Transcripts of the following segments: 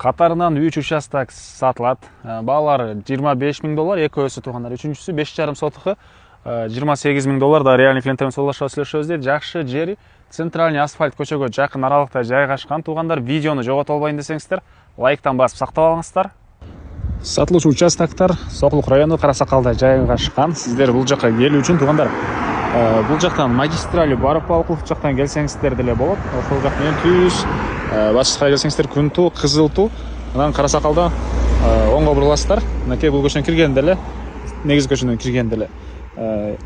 Катарынан 3 участок сатылат. Баалар $25,000, экөөсү туугандар. Үчүнчүсү 5,5 сотуху $28,000. Да реальный клиенттермен соолашып сүйлөшөбүз дейт. Жакшы жери центральный асфальт көчөгө жакын аралыкта жайгашкан. Туугандар, видеону жогото албайын десеңиздер, лайктан басып сактап алыңыздар. Сатылуучу участоктор Сокулук району Карасакалда жайгашкан. Сиздер бул жакка келүү үчүн туугандар, бул жактан магистрали барып Балыкулов жактан келсеңиздер деле болот. Ошол жак менен түз башка келсеңиздер Күнту, Кызылту, анан Карасакалда оңго буруласыздар. Мынакей бул көчөнүн киргенде эле, негизги көчөнүн киргенде эле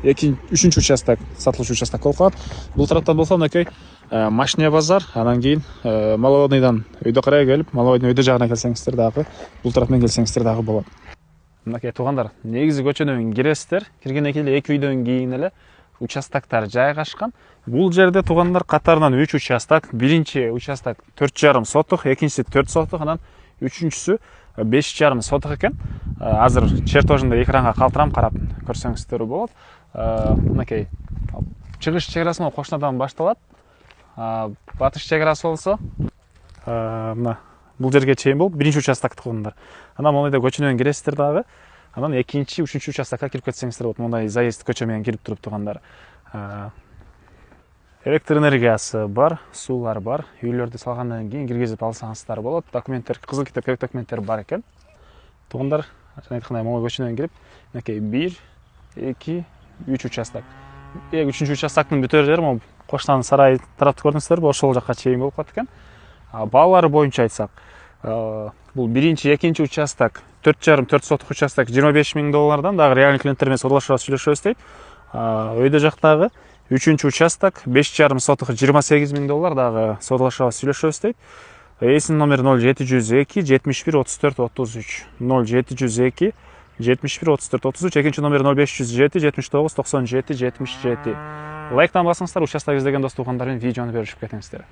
үчүнчү участок, сатылуучу участок болуп калат. Бул тараптан болсо мынакей Машиния базар, анан кийин Маловодныйдан өйдө карай келип, Маловодный өйдө жагына келсеңиздер дагы, бул тараптан келсеңиздер дагы болот. Мынакей туугандар, негизи көчөнөн киресиздер. Киргенден кийин эки үйдөн кийин эле участоктор жайгашкан. Бул жерде туугандар катарынан 3 участок. Биринчи участок 4,5 сотук, экинчиси 4 сотук, анан үчүнчүсү 5,5 сотук экен. Азыр чертожунда экранга калтырам, карап көрсөңүздөр болот. Мынакей чыгыш чек арасы кошунадан башталат. Батыш чек арасы болсо мына бул жерге чейин болуп, биринчи участок туугандар. Анан мондай көчөнөн киресиздер дагы. Анан экинчи, үчүнчү участокко кирип кетсеңиздер болот. Мондай заезд көчө менен кирип туруп туугандар. Электр энергиясы бар, суулар бар. Үйлөрдү салгандан кийин киргизип алсаңыздар болот. Документтер, кызыл китеп керек документтер бар экен. Туугандар, жана айткандай моңой көчөнөн кирип, мынакей 1, 2, 3 участок. Үчүнчү участоктун бүтөр жери могу Коштан сарай тарапты көрдүңүздөрбү? Ошол жакка чейин болуп калат экен. Баалары боюнча айтсак, бул биринчи, экинчи участок 4,5-4 сотук участок $25,000, дагы реальный клиенттер менен соолашып сүйлөшөбүз дейт. Өйдө жактагы үчүнчү участок 5,5 сотук $28,000, дагы соолашып сүйлөшөбүз дейт. Эсин номери 0702 71 34 33 0702 71 34 33, экинчи номери 0507 79 97 77. Лайктан басыңыздар, участок издеген дос туугандар менен видеону бөлүшүп кетиңиздер.